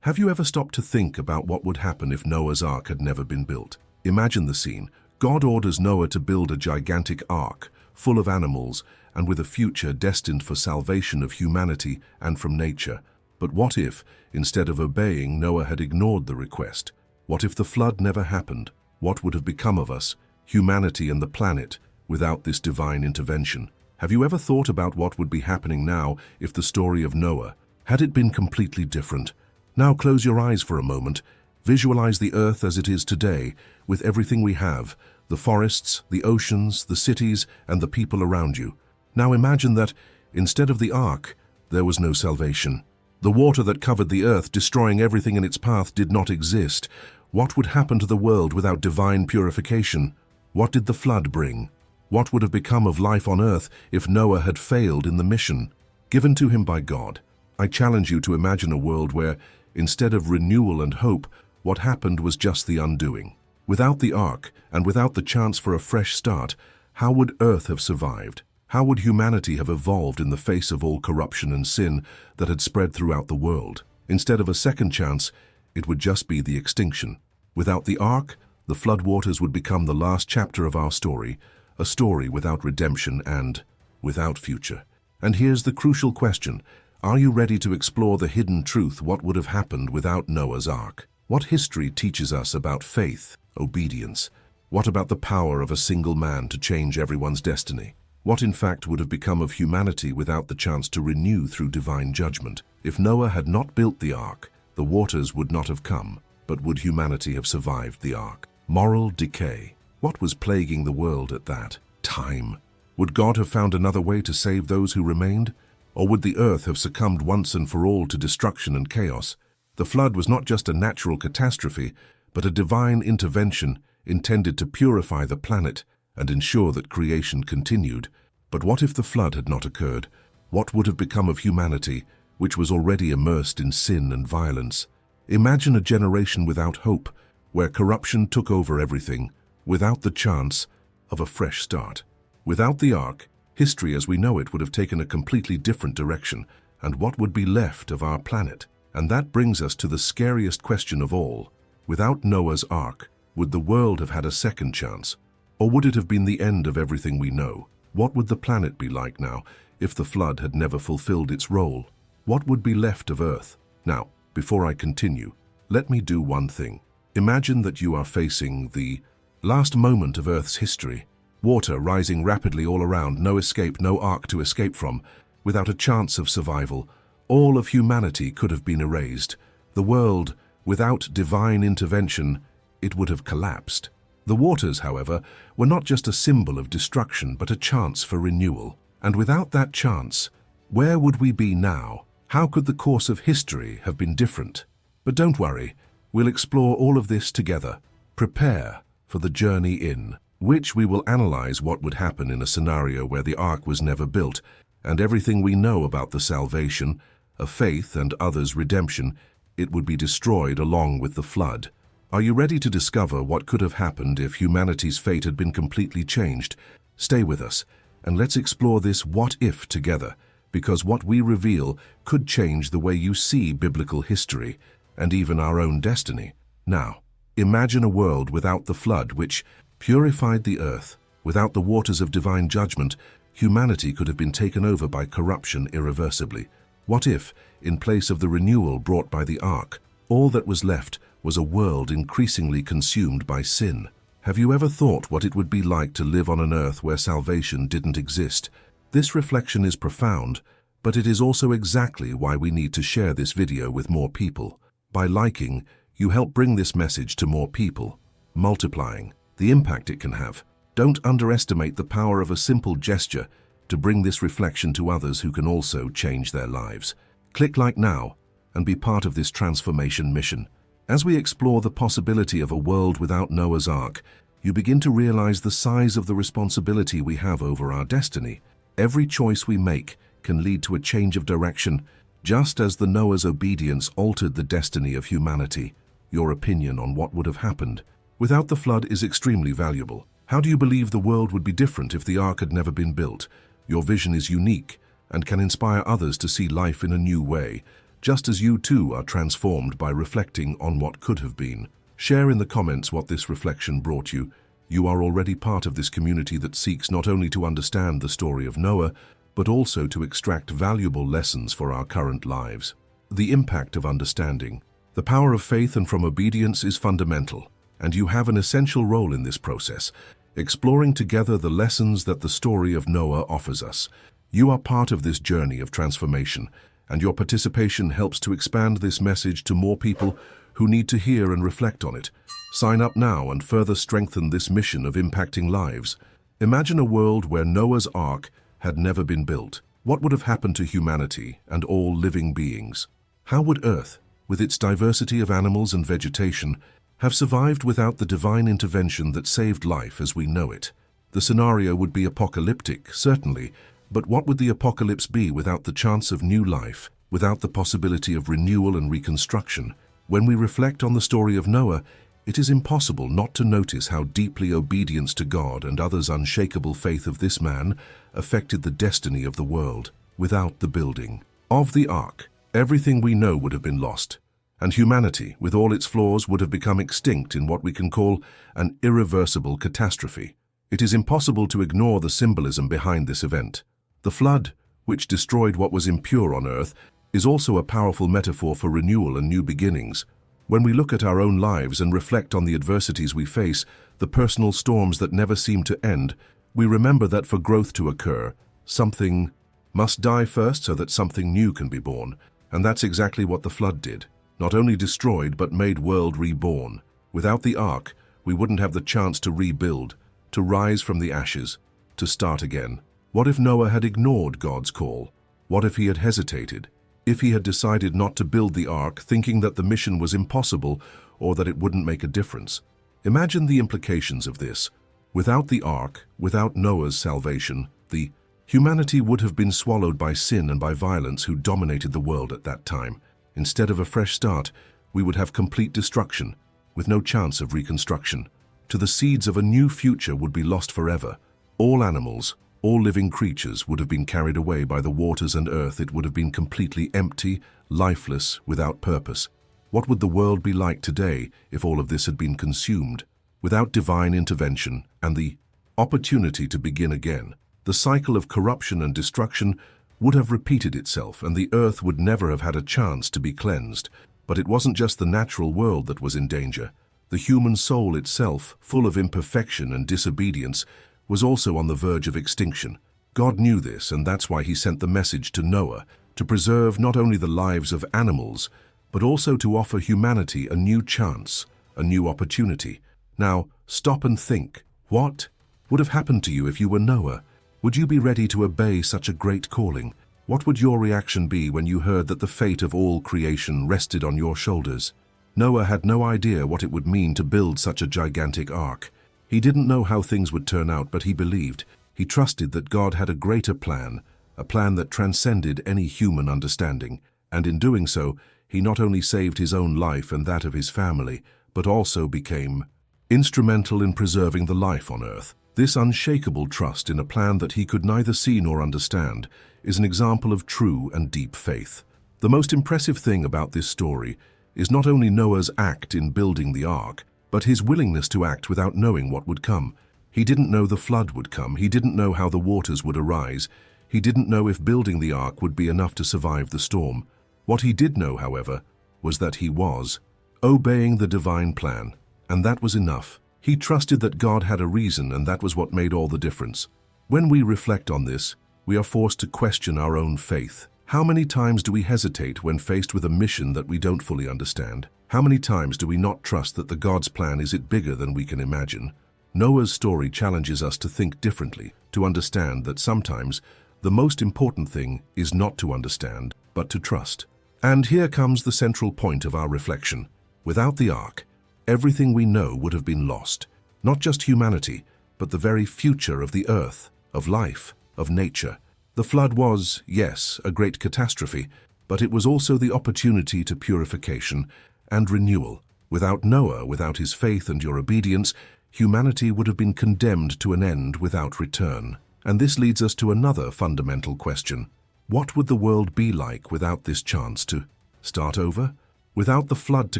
Have you ever stopped to think about what would happen if Noah's Ark had never been built? Imagine the scene. God orders Noah to build a gigantic ark, full of animals, and with a future destined for salvation of humanity and from nature. But what if, instead of obeying, Noah had ignored the request? What if the flood never happened? What would have become of us, humanity and the planet, without this divine intervention? Have you ever thought about what would be happening now if the story of Noah had it been completely different? Now close your eyes for a moment. Visualize the earth as it is today, with everything we have, the forests, the oceans, the cities, and the people around you. Now imagine that, instead of the ark, there was no salvation. The water that covered the earth, destroying everything in its path, did not exist. What would happen to the world without divine purification? What did the flood bring? What would have become of life on earth if Noah had failed in the mission given to him by God? I challenge you to imagine a world where, instead of renewal and hope, what happened was just the undoing. Without the ark, and without the chance for a fresh start, how would earth have survived? How would humanity have evolved in the face of all corruption and sin that had spread throughout the world? Instead of a second chance, it would just be the extinction. Without the ark, the floodwaters would become the last chapter of our story, a story without redemption and without future. And here's the crucial question. Are you ready to explore the hidden truth? What would have happened without Noah's Ark? What history teaches us about faith, obedience? What about the power of a single man to change everyone's destiny? What in fact would have become of humanity without the chance to renew through divine judgment? If Noah had not built the ark, the waters would not have come, but would humanity have survived the ark? Moral decay. What was plaguing the world at that time? Would God have found another way to save those who remained? Or would the earth have succumbed once and for all to destruction and chaos? The flood was not just a natural catastrophe, but a divine intervention intended to purify the planet and ensure that creation continued. But what if the flood had not occurred? What would have become of humanity, which was already immersed in sin and violence? Imagine a generation without hope, where corruption took over everything, without the chance of a fresh start. Without the ark, history as we know it would have taken a completely different direction, and what would be left of our planet? And that brings us to the scariest question of all. Without Noah's Ark, would the world have had a second chance? Or would it have been the end of everything we know? What would the planet be like now if the flood had never fulfilled its role? What would be left of Earth? Now, before I continue, let me do one thing. Imagine that you are facing the last moment of Earth's history. Water rising rapidly all around, no escape, no ark to escape from. Without a chance of survival, all of humanity could have been erased. The world, without divine intervention, it would have collapsed. The waters, however, were not just a symbol of destruction, but a chance for renewal. And without that chance, where would we be now? How could the course of history have been different? But don't worry, we'll explore all of this together. Prepare for the journey in which we will analyze what would happen in a scenario where the ark was never built, and everything we know about the salvation of faith and others' redemption, it would be destroyed along with the flood. Are you ready to discover what could have happened if humanity's fate had been completely changed? Stay with us, and let's explore this what if together, because what we reveal could change the way you see biblical history and even our own destiny. Now, imagine a world without the flood, which purified the earth. Without the waters of divine judgment, humanity could have been taken over by corruption irreversibly. What if, in place of the renewal brought by the ark, all that was left was a world increasingly consumed by sin? Have you ever thought what it would be like to live on an earth where salvation didn't exist? This reflection is profound, but it is also exactly why we need to share this video with more people. By liking, you help bring this message to more people, multiplying the impact it can have. Don't underestimate the power of a simple gesture to bring this reflection to others who can also change their lives. Click like now and be part of this transformation mission. As we explore the possibility of a world without Noah's Ark, you begin to realize the size of the responsibility we have over our destiny. Every choice we make can lead to a change of direction, just as the Noah's obedience altered the destiny of humanity. Your opinion on what would have happened without the flood is extremely valuable. How do you believe the world would be different if the ark had never been built? Your vision is unique and can inspire others to see life in a new way. just as you too are transformed by reflecting on what could have been. Share in the comments what this reflection brought you. You are already part of this community that seeks not only to understand the story of Noah, but also to extract valuable lessons for our current lives. The impact of understanding. The power of faith and from obedience is fundamental, and you have an essential role in this process, exploring together the lessons that the story of Noah offers us. You are part of this journey of transformation, and your participation helps to expand this message to more people who need to hear and reflect on it. Sign up now and further strengthen this mission of impacting lives. Imagine a world where Noah's Ark had never been built. What would have happened to humanity and all living beings? How would Earth, with its diversity of animals and vegetation, have survived without the divine intervention that saved life as we know it? The scenario would be apocalyptic, certainly, but what would the apocalypse be without the chance of new life, without the possibility of renewal and reconstruction? When we reflect on the story of Noah, it is impossible not to notice how deeply obedience to God and others' unshakable faith of this man affected the destiny of the world. Without the building of the ark, everything we know would have been lost, and humanity, with all its flaws, would have become extinct in what we can call an irreversible catastrophe. It is impossible to ignore the symbolism behind this event. The flood, which destroyed what was impure on earth, is also a powerful metaphor for renewal and new beginnings. When we look at our own lives and reflect on the adversities we face, the personal storms that never seem to end, we remember that for growth to occur, something must die first so that something new can be born. And that's exactly what the flood did. Not only destroyed, but made world reborn. Without the ark, we wouldn't have the chance to rebuild, to rise from the ashes, to start again. What if Noah had ignored God's call? What if he had hesitated? If he had decided not to build the ark, thinking that the mission was impossible or that it wouldn't make a difference? Imagine the implications of this. Without the ark, without Noah's salvation, the humanity would have been swallowed by sin and by violence who dominated the world at that time. Instead of a fresh start, we would have complete destruction, with no chance of reconstruction. To the seeds of a new future would be lost forever. All animals, all living creatures would have been carried away by the waters and earth. It would have been completely empty, lifeless, without purpose. What would the world be like today if all of this had been consumed? Without divine intervention and the opportunity to begin again, the cycle of corruption and destruction would have repeated itself, and the earth would never have had a chance to be cleansed. But it wasn't just the natural world that was in danger. The human soul itself, full of imperfection and disobedience, was also on the verge of extinction. God knew this, and that's why he sent the message to Noah, to preserve not only the lives of animals, but also to offer humanity a new chance, a new opportunity. Now, stop and think. What would have happened to you if you were Noah? Would you be ready to obey such a great calling? What would your reaction be when you heard that the fate of all creation rested on your shoulders? Noah had no idea what it would mean to build such a gigantic ark. He didn't know how things would turn out, but he believed, he trusted that God had a greater plan, a plan that transcended any human understanding. And in doing so, he not only saved his own life and that of his family, but also became instrumental in preserving the life on earth. This unshakable trust in a plan that he could neither see nor understand is an example of true and deep faith. The most impressive thing about this story is not only Noah's act in building the ark, but his willingness to act without knowing what would come. He didn't know the flood would come. He didn't know how the waters would arise. He didn't know if building the ark would be enough to survive the storm. What he did know, however, was that he was obeying the divine plan, and that was enough. He trusted that God had a reason, and that was what made all the difference. When we reflect on this, we are forced to question our own faith. How many times do we hesitate when faced with a mission that we don't fully understand? How many times do we not trust that the God's plan is bigger than we can imagine? Noah's story challenges us to think differently, to understand that sometimes the most important thing is not to understand, but to trust. And here comes the central point of our reflection. Without the ark, everything we know would have been lost. Not just humanity, but the very future of the earth, of life, of nature. The flood was, yes, a great catastrophe, but it was also the opportunity to purification and renewal. Without Noah, without his faith and your obedience, humanity would have been condemned to an end without return. And this leads us to another fundamental question. What would the world be like without this chance to Start over? Without the flood to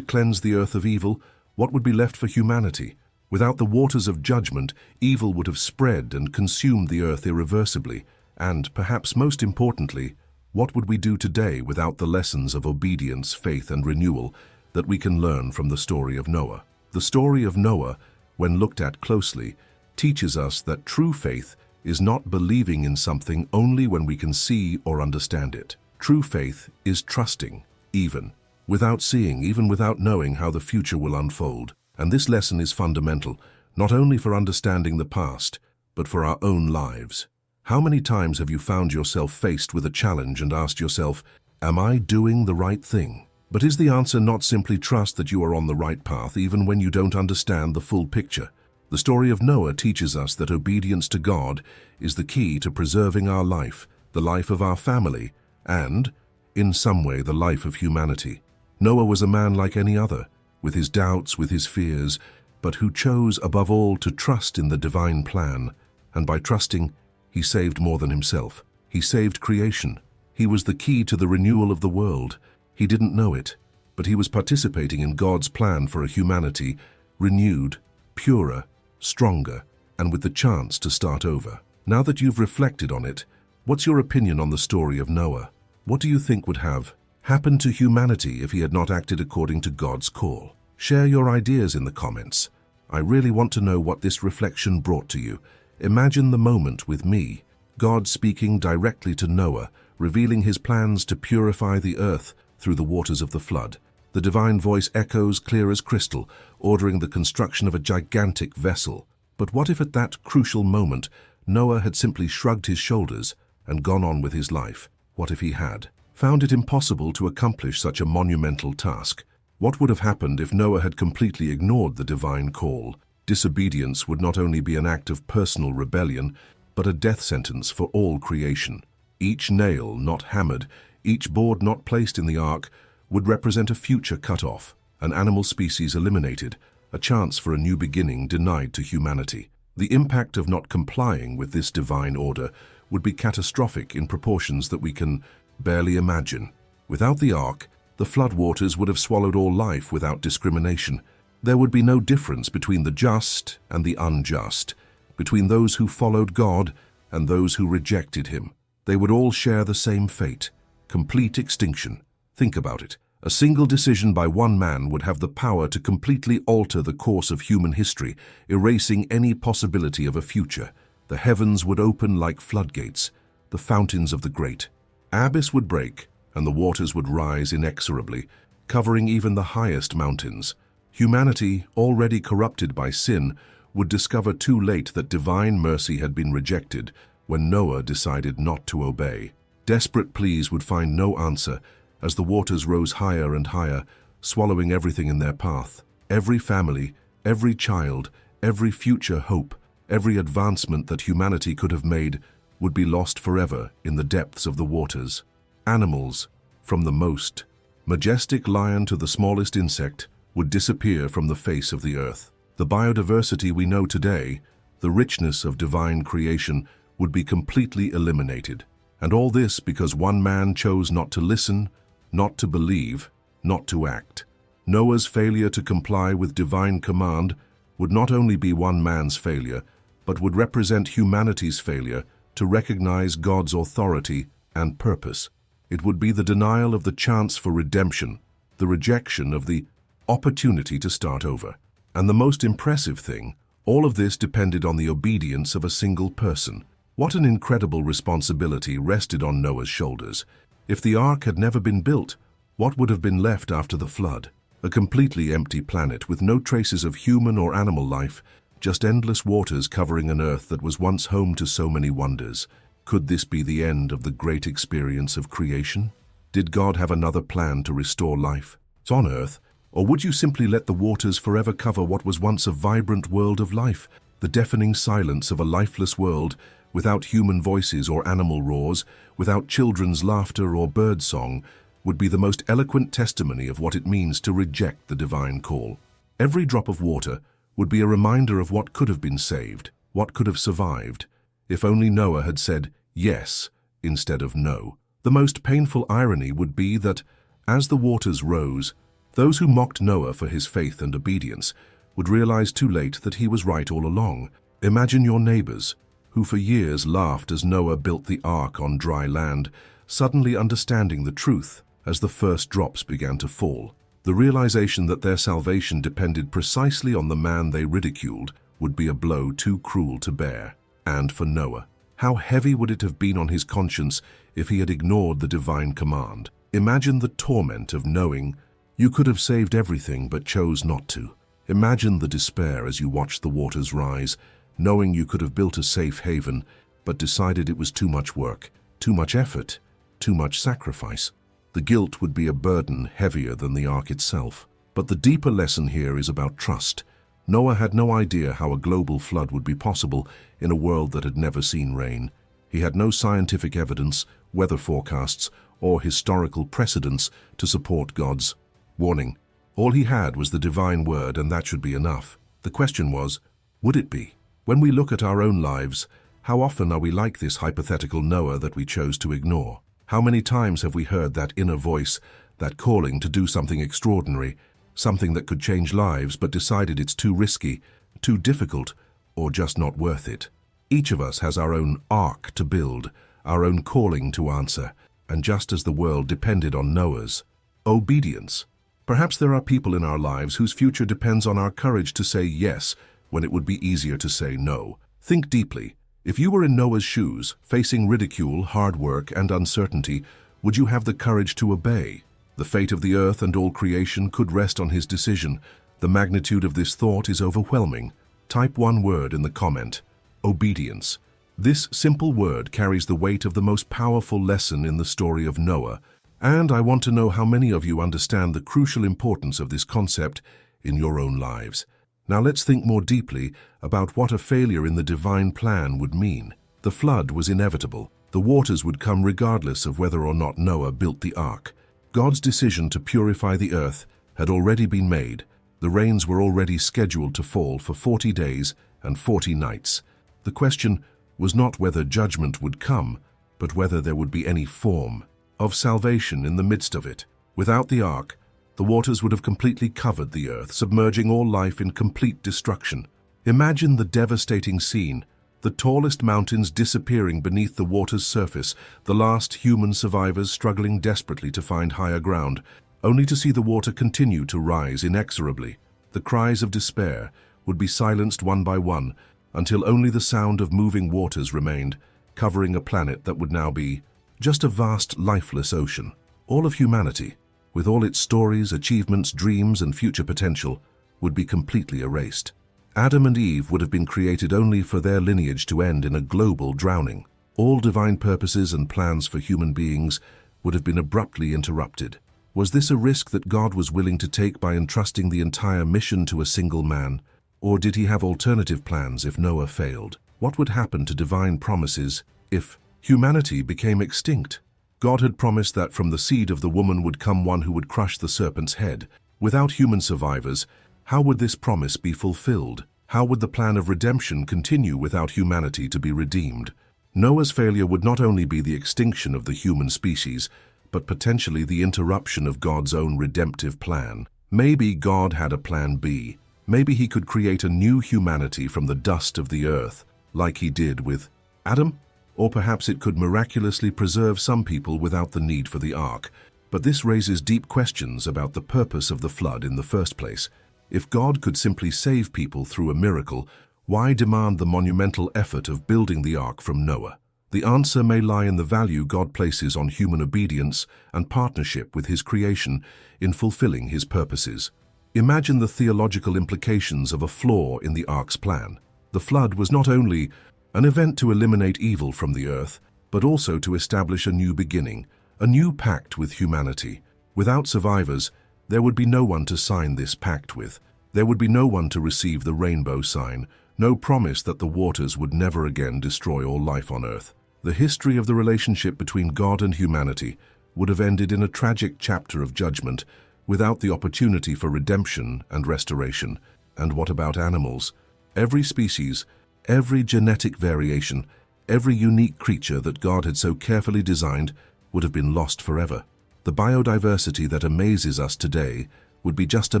cleanse the earth of evil, what would be left for humanity? Without the waters of judgment, evil would have spread and consumed the earth irreversibly. And, perhaps most importantly, what would we do today without the lessons of obedience, faith, and renewal that we can learn from the story of Noah? The story of Noah, when looked at closely, teaches us that true faith is not believing in something only when we can see or understand it. True faith is trusting, even without seeing, even without knowing how the future will unfold. And this lesson is fundamental, not only for understanding the past, but for our own lives. How many times have you found yourself faced with a challenge and asked yourself, am I doing the right thing? But is the answer not simply trust that you are on the right path even when you don't understand the full picture? The story of Noah teaches us that obedience to God is the key to preserving our life, the life of our family, and, in some way, the life of humanity. Noah was a man like any other, with his doubts, with his fears, but who chose above all to trust in the divine plan. And by trusting, he saved more than himself. He saved creation. He was the key to the renewal of the world. He didn't know it, but he was participating in God's plan for a humanity renewed, purer, stronger, and with the chance to start over. Now that you've reflected on it, what's your opinion on the story of Noah? What do you think would have happened to humanity if he had not acted according to God's call? Share your ideas in the comments. I really want to know what this reflection brought to you. Imagine the moment with me, God speaking directly to Noah, revealing his plans to purify the earth through the waters of the flood. The divine voice echoes clear as crystal, ordering the construction of a gigantic vessel. But what if at that crucial moment, Noah had simply shrugged his shoulders and gone on with his life? What if he had found it impossible to accomplish such a monumental task? What would have happened if Noah had completely ignored the divine call? Disobedience would not only be an act of personal rebellion, but a death sentence for all creation. Each nail not hammered, each board not placed in the ark, would represent a future cut off, an animal species eliminated, a chance for a new beginning denied to humanity. The impact of not complying with this divine order would be catastrophic in proportions that we can barely imagine. Without the ark, the floodwaters would have swallowed all life without discrimination. There would be no difference between the just and the unjust, between those who followed God and those who rejected him. They would all share the same fate, complete extinction. Think about it. A single decision by one man would have the power to completely alter the course of human history, erasing any possibility of a future. The heavens would open like floodgates, the fountains of the great. Abyss would break, and the waters would rise inexorably, covering even the highest mountains. Humanity, already corrupted by sin, would discover too late that divine mercy had been rejected when Noah decided not to obey. Desperate pleas would find no answer as the waters rose higher and higher, swallowing everything in their path. Every family, every child, every future hope, every advancement that humanity could have made would be lost forever in the depths of the waters. Animals, from the most majestic lion to the smallest insect, would disappear from the face of the earth. The biodiversity we know today, the richness of divine creation, would be completely eliminated. And all this because one man chose not to listen, not to believe, not to act. Noah's failure to comply with divine command would not only be one man's failure, but would represent humanity's failure to recognize God's authority and purpose. It would be the denial of the chance for redemption, the rejection of the opportunity to start over. And the most impressive thing, all of this depended on the obedience of a single person. What an incredible responsibility rested on Noah's shoulders. If the ark had never been built, what would have been left after the flood? A completely empty planet with no traces of human or animal life, just endless waters covering an earth that was once home to so many wonders. Could this be the end of the great experience of creation? Did God have another plan to restore life on earth? Or would you simply let the waters forever cover what was once a vibrant world of life? The deafening silence of a lifeless world, without human voices or animal roars, without children's laughter or bird song, would be the most eloquent testimony of what it means to reject the divine call. Every drop of water would be a reminder of what could have been saved, what could have survived, if only Noah had said yes instead of no. The most painful irony would be that, As the waters rose, those who mocked Noah for his faith and obedience would realize too late that he was right all along. Imagine your neighbors, who for years laughed as Noah built the ark on dry land, suddenly understanding the truth as the first drops began to fall. The realization that their salvation depended precisely on the man they ridiculed would be a blow too cruel to bear. And for Noah, how heavy would it have been on his conscience if he had ignored the divine command? Imagine the torment of knowing you could have saved everything but chose not to. Imagine the despair as you watched the waters rise, knowing you could have built a safe haven, but decided it was too much work, too much effort, too much sacrifice. The guilt would be a burden heavier than the ark itself. But the deeper lesson here is about trust. Noah had no idea how a global flood would be possible in a world that had never seen rain. He had no scientific evidence, weather forecasts, or historical precedents to support God's warning. All he had was the divine word, and that should be enough. The question was, would it be? When we look at our own lives, how often are we like this hypothetical Noah that we chose to ignore? How many times have we heard that inner voice, that calling to do something extraordinary, something that could change lives, but decided it's too risky, too difficult, or just not worth it? Each of us has our own ark to build, our own calling to answer, and just as the world depended on Noah's obedience, perhaps there are people in our lives whose future depends on our courage to say yes when it would be easier to say no. Think deeply. If you were in Noah's shoes, facing ridicule, hard work, and uncertainty, would you have the courage to obey? The fate of the earth and all creation could rest on his decision. The magnitude of this thought is overwhelming. Type one word in the comment: obedience. This simple word carries the weight of the most powerful lesson in the story of Noah, and I want to know how many of you understand the crucial importance of this concept in your own lives. Now let's think more deeply about what a failure in the divine plan would mean. The flood was inevitable. The waters would come regardless of whether or not Noah built the ark. God's decision to purify the earth had already been made. The rains were already scheduled to fall for 40 days and 40 nights. The question was not whether judgment would come, but whether there would be any form of salvation in the midst of it. Without the ark, the waters would have completely covered the earth, submerging all life in complete destruction. Imagine the devastating scene: the tallest mountains disappearing beneath the water's surface, the last human survivors struggling desperately to find higher ground, only to see the water continue to rise inexorably. The cries of despair would be silenced one by one, until only the sound of moving waters remained, covering a planet that would now be just a vast, lifeless ocean. All of humanity, with all its stories, achievements, dreams, and future potential, would be completely erased. Adam and Eve would have been created only for their lineage to end in a global drowning. All divine purposes and plans for human beings would have been abruptly interrupted. Was this a risk that God was willing to take by entrusting the entire mission to a single man? Or did he have alternative plans if Noah failed? What would happen to divine promises if humanity became extinct? God had promised that from the seed of the woman would come one who would crush the serpent's head. Without human survivors, how would this promise be fulfilled? How would the plan of redemption continue without humanity to be redeemed? Noah's failure would not only be the extinction of the human species, but potentially the interruption of God's own redemptive plan. Maybe God had a plan B. Maybe he could create a new humanity from the dust of the earth, like he did with Adam? Or perhaps it could miraculously preserve some people without the need for the ark. But this raises deep questions about the purpose of the flood in the first place. If God could simply save people through a miracle, why demand the monumental effort of building the ark from Noah? The answer may lie in the value God places on human obedience and partnership with his creation in fulfilling his purposes. Imagine the theological implications of a flaw in the ark's plan. The flood was not only an event to eliminate evil from the earth, but also to establish a new beginning, a new pact with humanity. Without survivors, there would be no one to sign this pact with. There would be no one to receive the rainbow sign, no promise that the waters would never again destroy all life on earth. The history of the relationship between God and humanity would have ended in a tragic chapter of judgment, without the opportunity for redemption and restoration. And what about animals? Every species, every genetic variation, every unique creature that God had so carefully designed would have been lost forever. The biodiversity that amazes us today would be just a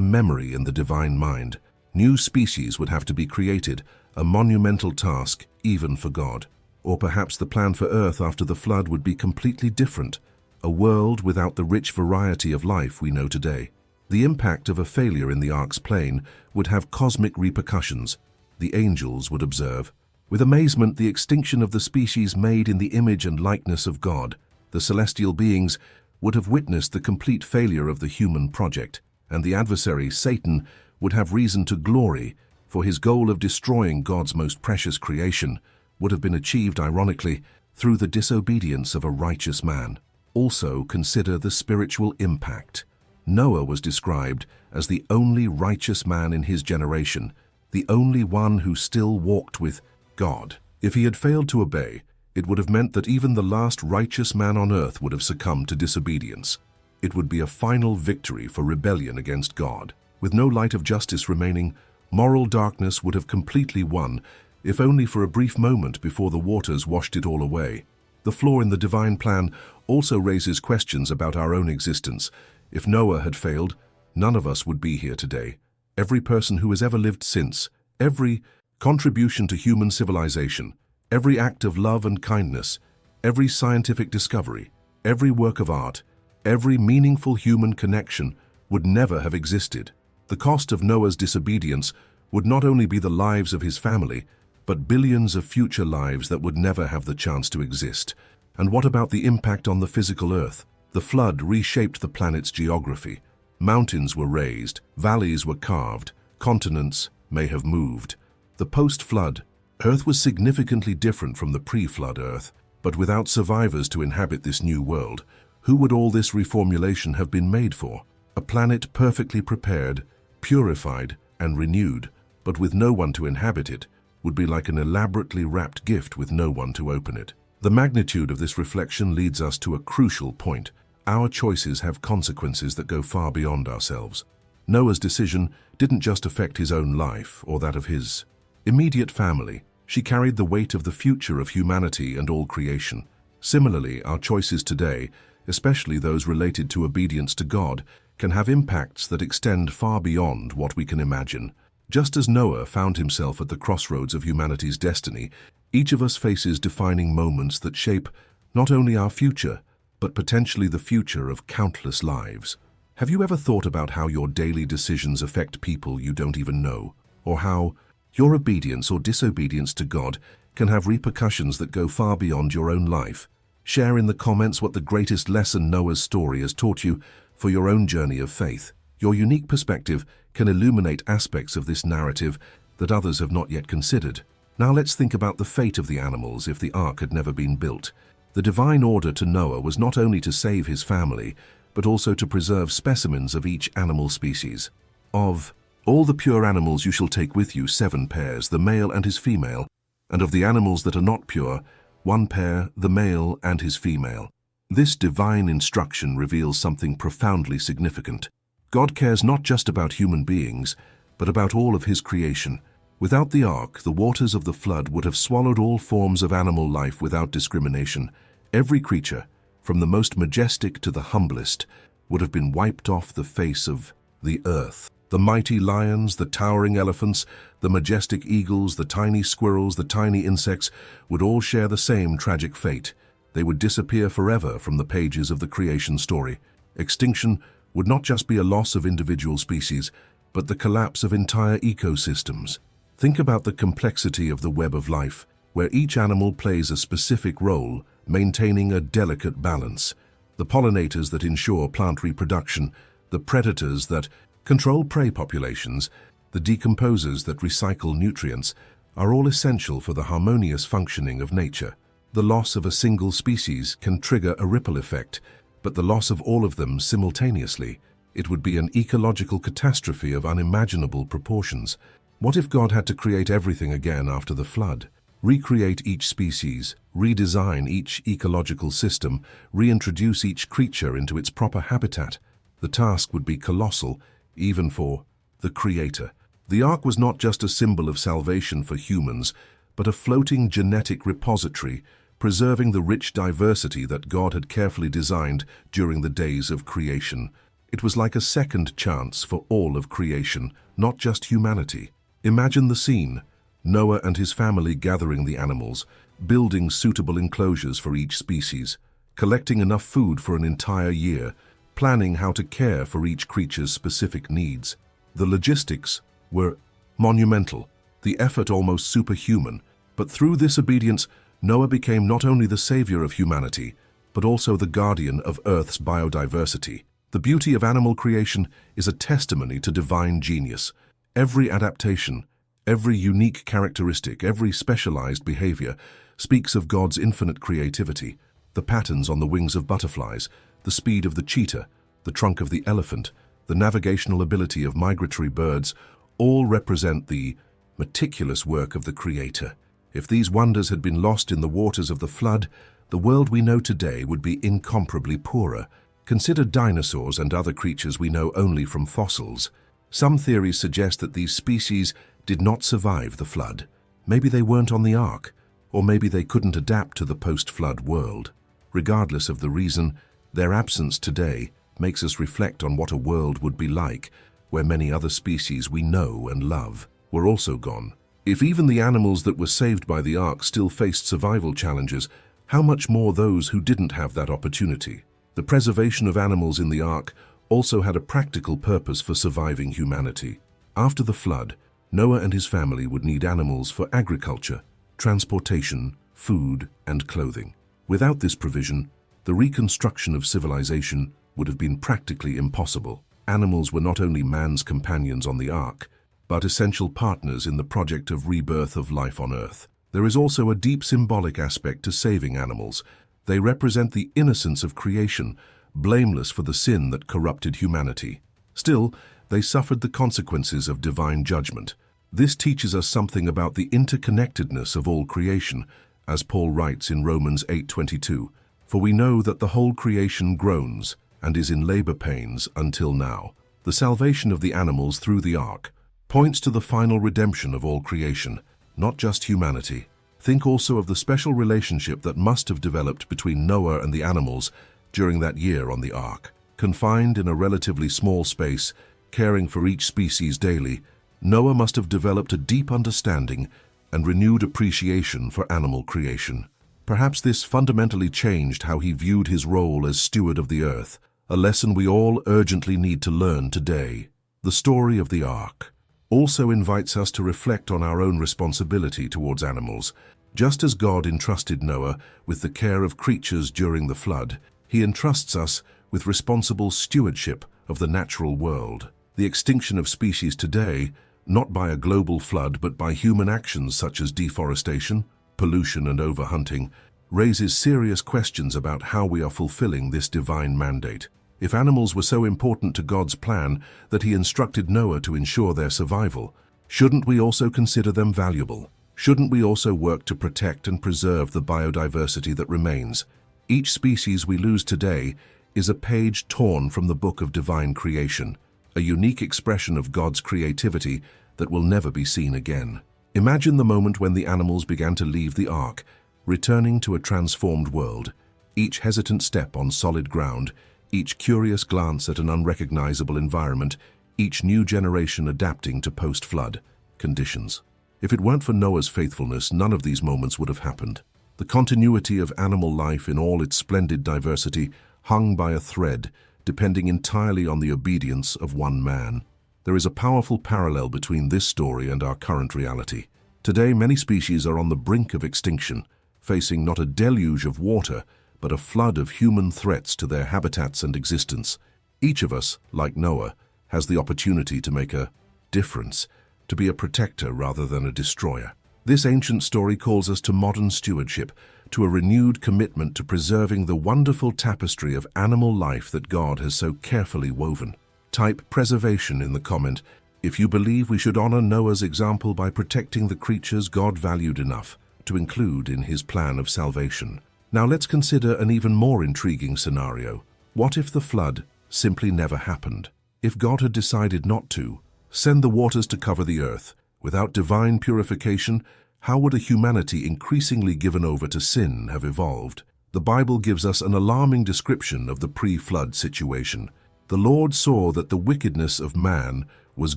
memory in the divine mind. New species would have to be created, a monumental task even for God. Or perhaps the plan for Earth after the flood would be completely different, a world without the rich variety of life we know today. The impact of a failure in the Ark's plane would have cosmic repercussions. The angels would observe, with amazement, the extinction of the species made in the image and likeness of God. The celestial beings would have witnessed the complete failure of the human project, and the adversary, Satan, would have reason to glory, for his goal of destroying God's most precious creation would have been achieved, ironically, through the disobedience of a righteous man. Also consider the spiritual impact. Noah was described as the only righteous man in his generation, the only one who still walked with God. If he had failed to obey, it would have meant that even the last righteous man on earth would have succumbed to disobedience. It would be a final victory for rebellion against God. With no light of justice remaining, moral darkness would have completely won, if only for a brief moment before the waters washed it all away. The flaw in the divine plan also raises questions about our own existence. If Noah had failed, none of us would be here today. Every person who has ever lived since, every contribution to human civilization, every act of love and kindness, every scientific discovery, every work of art, every meaningful human connection would never have existed. The cost of Noah's disobedience would not only be the lives of his family, but billions of future lives that would never have the chance to exist. And what about the impact on the physical Earth? The flood reshaped the planet's geography. Mountains were raised, valleys were carved, continents may have moved. The post-flood Earth was significantly different from the pre-flood Earth, but without survivors to inhabit this new world, who would all this reformulation have been made for? A planet perfectly prepared, purified, and renewed, but with no one to inhabit it, would be like an elaborately wrapped gift with no one to open it. The magnitude of this reflection leads us to a crucial point. Our choices have consequences that go far beyond ourselves. Noah's decision didn't just affect his own life or that of his immediate family. She carried the weight of the future of humanity and all creation. Similarly, our choices today, especially those related to obedience to God, can have impacts that extend far beyond what we can imagine. Just as Noah found himself at the crossroads of humanity's destiny, each of us faces defining moments that shape not only our future, but potentially the future of countless lives. Have you ever thought about how your daily decisions affect people you don't even know, or how your obedience or disobedience to God can have repercussions that go far beyond your own life? Share in the comments what the greatest lesson Noah's story has taught you for your own journey of faith. Your unique perspective can illuminate aspects of this narrative that others have not yet considered. Now let's think about the fate of the animals if the ark had never been built. The divine order to Noah was not only to save his family, but also to preserve specimens of each animal species. Of all the pure animals you shall take with you 7 pairs, the male and his female, and of the animals that are not pure, 1 pair, the male and his female. This divine instruction reveals something profoundly significant. God cares not just about human beings, but about all of his creation. Without the ark, the waters of the flood would have swallowed all forms of animal life without discrimination. Every creature, from the most majestic to the humblest, would have been wiped off the face of the earth. The mighty lions, the towering elephants, the majestic eagles, the tiny squirrels, the tiny insects would all share the same tragic fate. They would disappear forever from the pages of the creation story. Extinction would not just be a loss of individual species, but the collapse of entire ecosystems. Think about the complexity of the web of life, where each animal plays a specific role, maintaining a delicate balance. The pollinators that ensure plant reproduction, the predators that control prey populations, the decomposers that recycle nutrients, are all essential for the harmonious functioning of nature. The loss of a single species can trigger a ripple effect, but the loss of all of them simultaneously, it would be an ecological catastrophe of unimaginable proportions. What if God had to create everything again after the flood? Recreate each species, redesign each ecological system, reintroduce each creature into its proper habitat. The task would be colossal, even for the Creator. The ark was not just a symbol of salvation for humans, but a floating genetic repository preserving the rich diversity that God had carefully designed during the days of creation. It was like a second chance for all of creation, not just humanity. Imagine the scene: Noah and his family gathering the animals, building suitable enclosures for each species, collecting enough food for an entire year, planning how to care for each creature's specific needs. The logistics were monumental, the effort almost superhuman, but through this obedience, Noah became not only the savior of humanity, but also the guardian of Earth's biodiversity. The beauty of animal creation is a testimony to divine genius. Every adaptation, every unique characteristic, every specialized behavior speaks of God's infinite creativity. The patterns on the wings of butterflies, the speed of the cheetah, the trunk of the elephant, the navigational ability of migratory birds, all represent the meticulous work of the Creator. If these wonders had been lost in the waters of the flood, the world we know today would be incomparably poorer. Consider dinosaurs and other creatures we know only from fossils. Some theories suggest that these species did not survive the flood. Maybe they weren't on the ark, or maybe they couldn't adapt to the post-flood world. Regardless of the reason, their absence today makes us reflect on what a world would be like where many other species we know and love were also gone. If even the animals that were saved by the ark still faced survival challenges, how much more those who didn't have that opportunity? The preservation of animals in the ark also had a practical purpose for surviving humanity. After the flood, Noah and his family would need animals for agriculture, transportation, food, and clothing. Without this provision, the reconstruction of civilization would have been practically impossible. Animals were not only man's companions on the ark, but essential partners in the project of rebirth of life on Earth. There is also a deep symbolic aspect to saving animals. They represent the innocence of creation, blameless for the sin that corrupted humanity. Still, they suffered the consequences of divine judgment. This teaches us something about the interconnectedness of all creation, as Paul writes in Romans 8:22, "For we know that the whole creation groans and is in labor pains until now." The salvation of the animals through the ark points to the final redemption of all creation, not just humanity. Think also of the special relationship that must have developed between Noah and the animals during that year on the ark. Confined in a relatively small space, caring for each species daily, Noah must have developed a deep understanding and renewed appreciation for animal creation. Perhaps this fundamentally changed how he viewed his role as steward of the earth, a lesson we all urgently need to learn today. The story of the ark also invites us to reflect on our own responsibility towards animals. Just as God entrusted Noah with the care of creatures during the flood, he entrusts us with responsible stewardship of the natural world. The extinction of species today, not by a global flood but by human actions such as deforestation, pollution and overhunting, raises serious questions about how we are fulfilling this divine mandate. If animals were so important to God's plan that he instructed Noah to ensure their survival, shouldn't we also consider them valuable? Shouldn't we also work to protect and preserve the biodiversity that remains? Each species we lose today is a page torn from the book of divine creation, a unique expression of God's creativity that will never be seen again. Imagine the moment when the animals began to leave the ark, returning to a transformed world, each hesitant step on solid ground, each curious glance at an unrecognizable environment, each new generation adapting to post-flood conditions. If it weren't for Noah's faithfulness, none of these moments would have happened. The continuity of animal life in all its splendid diversity hung by a thread, depending entirely on the obedience of one man. There is a powerful parallel between this story and our current reality. Today, many species are on the brink of extinction, facing not a deluge of water, but a flood of human threats to their habitats and existence. Each of us, like Noah, has the opportunity to make a difference, to be a protector rather than a destroyer. This ancient story calls us to modern stewardship, to a renewed commitment to preserving the wonderful tapestry of animal life that God has so carefully woven. Type preservation in the comment if you believe we should honor Noah's example by protecting the creatures God valued enough to include in his plan of salvation. Now let's consider an even more intriguing scenario. What if the flood simply never happened? If God had decided not to send the waters to cover the earth, without divine purification, how would a humanity increasingly given over to sin have evolved? The Bible gives us an alarming description of the pre-flood situation. The Lord saw that the wickedness of man was